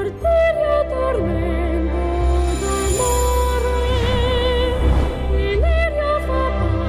Arteria tormento d'amore, Ileria fa parte.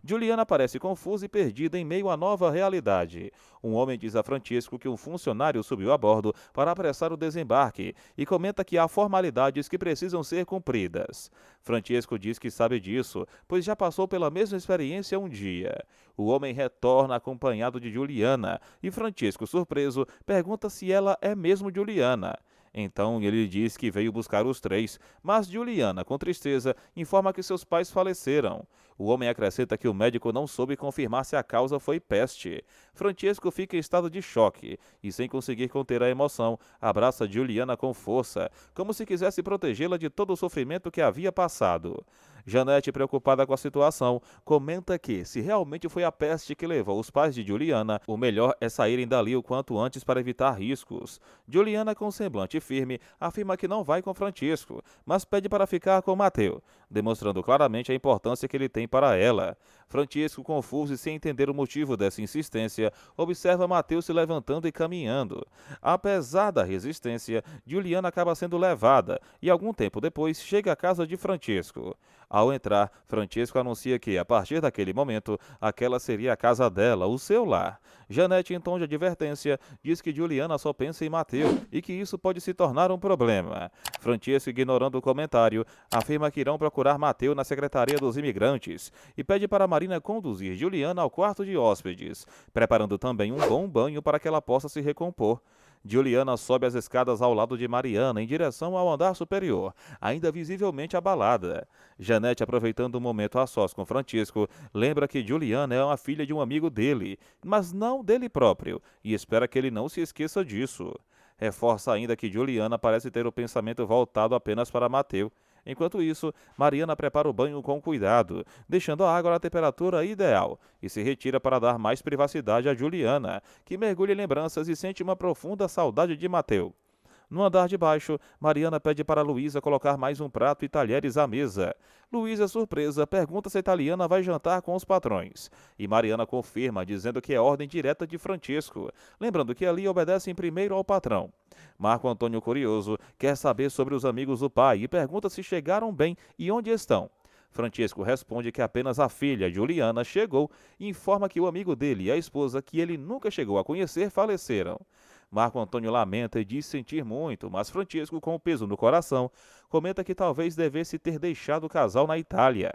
Juliana parece confusa e perdida em meio à nova realidade. Um homem diz a Francesco que um funcionário subiu a bordo para apressar o desembarque e comenta que há formalidades que precisam ser cumpridas. Francesco diz que sabe disso, pois já passou pela mesma experiência um dia. O homem retorna acompanhado de Juliana e Francesco, surpreso, pergunta se ela é mesmo Juliana. Então ele diz que veio buscar os três, mas Juliana, com tristeza, informa que seus pais faleceram. O homem acrescenta que o médico não soube confirmar se a causa foi peste. Francesco fica em estado de choque e, sem conseguir conter a emoção, abraça Juliana com força, como se quisesse protegê-la de todo o sofrimento que havia passado. Janete, preocupada com a situação, comenta que, se realmente foi a peste que levou os pais de Juliana, o melhor é saírem dali o quanto antes para evitar riscos. Juliana, com semblante firme, afirma que não vai com Francisco, mas pede para ficar com Mateu, demonstrando claramente a importância que ele tem para ela. Francisco, confuso e sem entender o motivo dessa insistência, observa Mateu se levantando e caminhando. Apesar da resistência, Juliana acaba sendo levada e, algum tempo depois, chega à casa de Francisco. Ao entrar, Francesco anuncia que, a partir daquele momento, aquela seria a casa dela, o seu lar. Janete, em tom de advertência, diz que Juliana só pensa em Mateu e que isso pode se tornar um problema. Francesco, ignorando o comentário, afirma que irão procurar Mateu na Secretaria dos Imigrantes e pede para Marina conduzir Juliana ao quarto de hóspedes, preparando também um bom banho para que ela possa se recompor. Juliana sobe as escadas ao lado de Mariana em direção ao andar superior, ainda visivelmente abalada. Janete, aproveitando o momento a sós com Francisco, lembra que Juliana é uma filha de um amigo dele, mas não dele próprio, e espera que ele não se esqueça disso. Reforça ainda que Juliana parece ter o pensamento voltado apenas para Mateu. Enquanto isso, Mariana prepara o banho com cuidado, deixando a água na temperatura ideal, e se retira para dar mais privacidade a Juliana, que mergulha em lembranças e sente uma profunda saudade de Mateu. No andar de baixo, Mariana pede para Luísa colocar mais um prato e talheres à mesa. Luísa, surpresa, pergunta se a italiana vai jantar com os patrões. E Mariana confirma, dizendo que é ordem direta de Francisco, lembrando que ali obedecem primeiro ao patrão. Marco Antônio, curioso, quer saber sobre os amigos do pai e pergunta se chegaram bem e onde estão. Francisco responde que apenas a filha, Juliana, chegou e informa que o amigo dele e a esposa, que ele nunca chegou a conhecer, faleceram. Marco Antônio lamenta e diz sentir muito, mas Francisco, com o peso no coração, comenta que talvez devesse ter deixado o casal na Itália.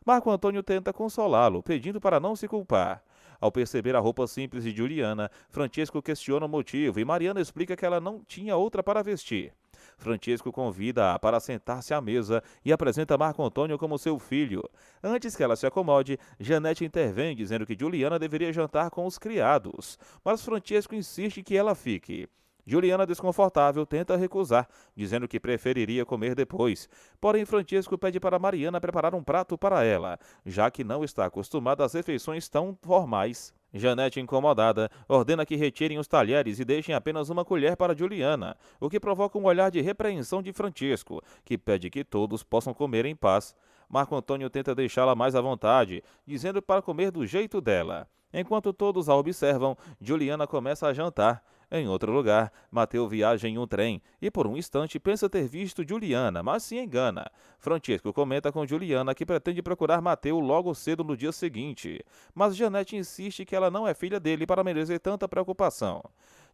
Marco Antônio tenta consolá-lo, pedindo para não se culpar. Ao perceber a roupa simples de Juliana, Francisco questiona o motivo e Mariana explica que ela não tinha outra para vestir. Francisco convida-a para sentar-se à mesa e apresenta Marco Antônio como seu filho. Antes que ela se acomode, Janete intervém dizendo que Juliana deveria jantar com os criados, mas Francisco insiste que ela fique. Juliana, desconfortável, tenta recusar, dizendo que preferiria comer depois. Porém, Francisco pede para Mariana preparar um prato para ela, já que não está acostumada às refeições tão formais. Janete, incomodada, ordena que retirem os talheres e deixem apenas uma colher para Juliana, o que provoca um olhar de repreensão de Francisco, que pede que todos possam comer em paz. Marco Antônio tenta deixá-la mais à vontade, dizendo para comer do jeito dela. Enquanto todos a observam, Juliana começa a jantar. Em outro lugar, Mateu viaja em um trem e por um instante pensa ter visto Juliana, mas se engana. Francisco comenta com Juliana que pretende procurar Mateu logo cedo no dia seguinte, mas Janete insiste que ela não é filha dele para merecer tanta preocupação.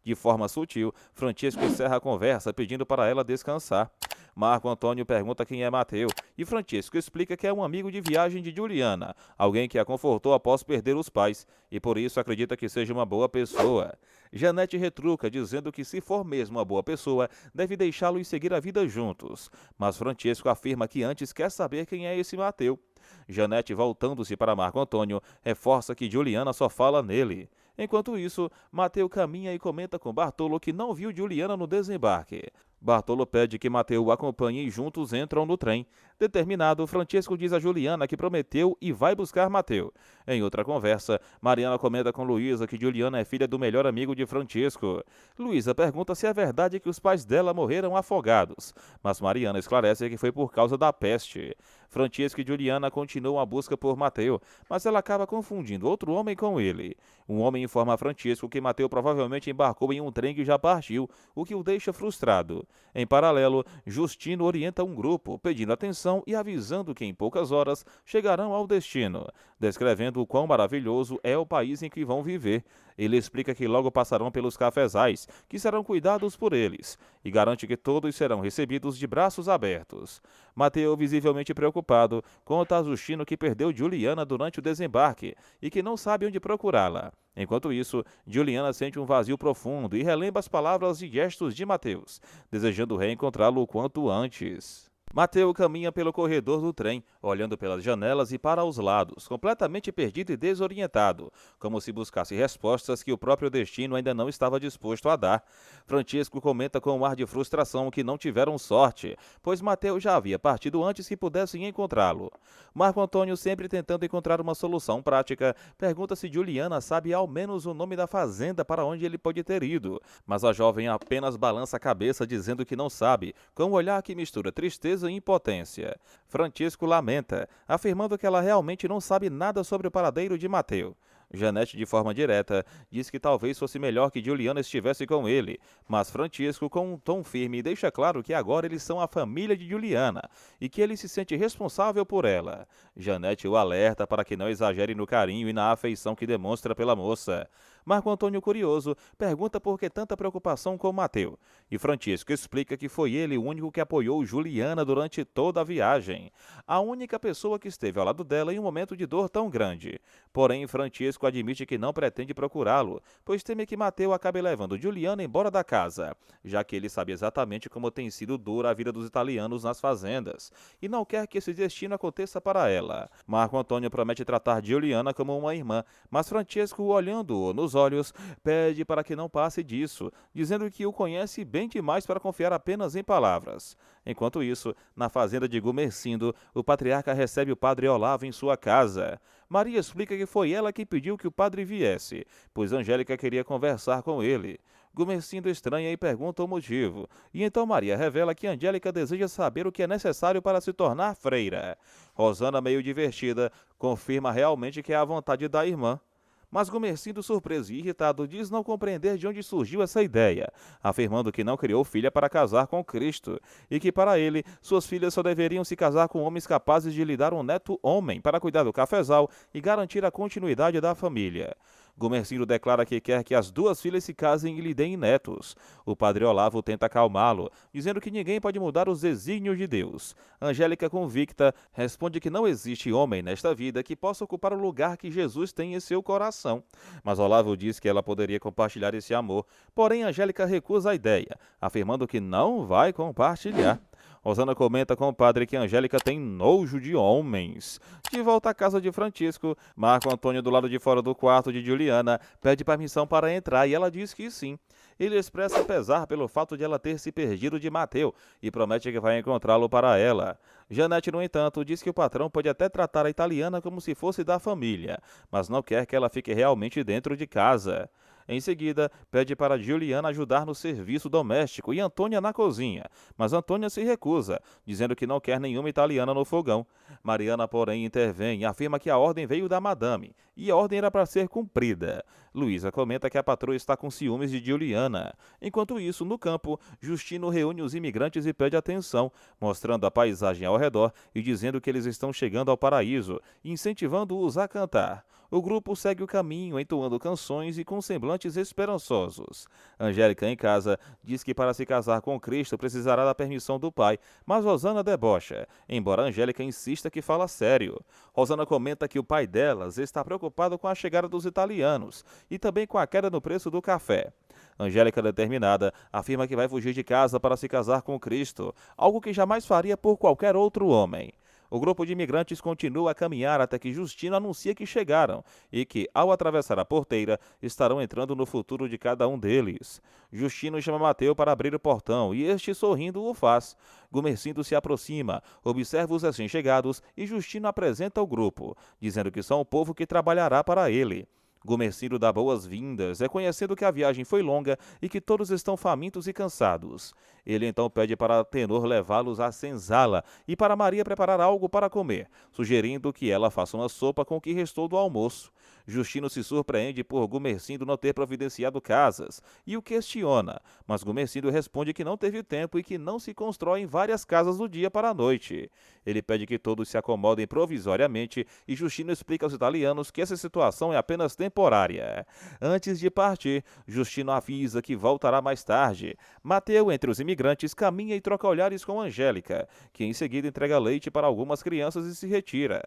De forma sutil, Francisco encerra a conversa pedindo para ela descansar. Marco Antônio pergunta quem é Mateu e Francisco explica que é um amigo de viagem de Juliana, alguém que a confortou após perder os pais e por isso acredita que seja uma boa pessoa. Janete retruca, dizendo que se for mesmo uma boa pessoa, deve deixá-lo e seguir a vida juntos. Mas Francisco afirma que antes quer saber quem é esse Mateu. Janete, voltando-se para Marco Antônio, reforça que Juliana só fala nele. Enquanto isso, Mateu caminha e comenta com Bartolo que não viu Juliana no desembarque. Bartolo pede que Mateu o acompanhe e juntos entram no trem. Determinado, Francesco diz a Juliana que prometeu e vai buscar Mateu. Em outra conversa, Mariana comenta com Luísa que Juliana é filha do melhor amigo de Francesco. Luísa pergunta se é verdade que os pais dela morreram afogados, mas Mariana esclarece que foi por causa da peste. Francesco e Juliana continuam a busca por Mateu, mas ela acaba confundindo outro homem com ele. Um homem informa a Francesco que Mateu provavelmente embarcou em um trem que já partiu, o que o deixa frustrado. Em paralelo, Justino orienta um grupo, pedindo atenção e avisando que em poucas horas chegarão ao destino, descrevendo o quão maravilhoso é o país em que vão viver. Ele explica que logo passarão pelos cafezais, que serão cuidados por eles, e garante que todos serão recebidos de braços abertos. Mateu, visivelmente preocupado, conta a Justino que perdeu Juliana durante o desembarque e que não sabe onde procurá-la. Enquanto isso, Juliana sente um vazio profundo e relembra as palavras e gestos de Mateus, desejando reencontrá-lo o quanto antes. Mateu caminha pelo corredor do trem, olhando pelas janelas e para os lados, completamente perdido e desorientado, como se buscasse respostas que o próprio destino ainda não estava disposto a dar. Francesco comenta com um ar de frustração que não tiveram sorte, pois Mateu já havia partido antes que pudessem encontrá-lo. Marco Antônio, sempre tentando encontrar uma solução prática, pergunta se Juliana sabe ao menos o nome da fazenda para onde ele pode ter ido, mas a jovem apenas balança a cabeça dizendo que não sabe, com um olhar que mistura tristeza e impotência. Francesco lamenta, afirmando que ela realmente não sabe nada sobre o paradeiro de Mateu. Janete, de forma direta, diz que talvez fosse melhor que Juliana estivesse com ele, mas Francesco, com um tom firme, deixa claro que agora eles são a família de Juliana e que ele se sente responsável por ela. Janete o alerta para que não exagere no carinho e na afeição que demonstra pela moça. Marco Antônio, curioso, pergunta por que tanta preocupação com Mateu, e Francesco explica que foi ele o único que apoiou Juliana durante toda a viagem, a única pessoa que esteve ao lado dela em um momento de dor tão grande. Porém, Francesco admite que não pretende procurá-lo, pois teme que Mateu acabe levando Juliana embora da casa, já que ele sabe exatamente como tem sido dura a vida dos italianos nas fazendas, e não quer que esse destino aconteça para ela. Marco Antônio promete tratar Juliana como uma irmã, mas Francesco, olhando-o nos olhos, pede para que não passe disso, dizendo que o conhece bem demais para confiar apenas em palavras. Enquanto isso, na fazenda de Gumercindo, o patriarca recebe o padre Olavo em sua casa. Maria explica que foi ela que pediu que o padre viesse, pois Angélica queria conversar com ele. Gumercindo estranha e pergunta o motivo, e então Maria revela que Angélica deseja saber o que é necessário para se tornar freira. Rosana, meio divertida, confirma realmente que é a vontade da irmã. Mas Gumercindo, surpreso e irritado, diz não compreender de onde surgiu essa ideia, afirmando que não criou filha para casar com Cristo, e que para ele, suas filhas só deveriam se casar com homens capazes de lhe dar um neto homem para cuidar do cafezal e garantir a continuidade da família. Gumercindo declara que quer que as duas filhas se casem e lhe deem netos. O padre Olavo tenta acalmá-lo, dizendo que ninguém pode mudar os desígnios de Deus. Angélica, convicta, responde que não existe homem nesta vida que possa ocupar o lugar que Jesus tem em seu coração. Mas Olavo diz que ela poderia compartilhar esse amor, porém Angélica recusa a ideia, afirmando que não vai compartilhar. Rosana comenta com o padre que Angélica tem nojo de homens. De volta à casa de Francisco, Marco Antônio, do lado de fora do quarto de Juliana, pede permissão para entrar e ela diz que sim. Ele expressa pesar pelo fato de ela ter se perdido de Mateu e promete que vai encontrá-lo para ela. Janete, no entanto, diz que o patrão pode até tratar a italiana como se fosse da família, mas não quer que ela fique realmente dentro de casa. Em seguida, pede para Juliana ajudar no serviço doméstico e Antônia na cozinha, mas Antônia se recusa, dizendo que não quer nenhuma italiana no fogão. Mariana, porém, intervém e afirma que a ordem veio da madame, e a ordem era para ser cumprida. Luísa comenta que a patroa está com ciúmes de Juliana. Enquanto isso, no campo, Justino reúne os imigrantes e pede atenção, mostrando a paisagem ao redor e dizendo que eles estão chegando ao paraíso, incentivando-os a cantar. O grupo segue o caminho, entoando canções e com semblantes esperançosos. Angélica, em casa, diz que para se casar com Cristo precisará da permissão do pai, mas Rosana debocha, embora Angélica insista que fala sério. Rosana comenta que o pai delas está preocupado com a chegada dos italianos e também com a queda no preço do café. Angélica, determinada, afirma que vai fugir de casa para se casar com Cristo, algo que jamais faria por qualquer outro homem. O grupo de imigrantes continua a caminhar até que Justino anuncia que chegaram e que, ao atravessar a porteira, estarão entrando no futuro de cada um deles. Justino chama Mateu para abrir o portão e este, sorrindo, o faz. Gumercindo se aproxima, observa os recém-chegados e Justino apresenta o grupo, dizendo que são o povo que trabalhará para ele. Gumercindo dá boas-vindas, reconhecendo que a viagem foi longa e que todos estão famintos e cansados. Ele então pede para Tenor levá-los à senzala e para Maria preparar algo para comer, sugerindo que ela faça uma sopa com o que restou do almoço. Justino se surpreende por Gumercindo não ter providenciado casas e o questiona, mas Gumercindo responde que não teve tempo e que não se constroem várias casas do dia para a noite. Ele pede que todos se acomodem provisoriamente e Justino explica aos italianos que essa situação é apenas temporária. Antes de partir, Justino avisa que voltará mais tarde. Mateu, entre os imigrantes, caminha e troca olhares com Angélica, que em seguida entrega leite para algumas crianças e se retira.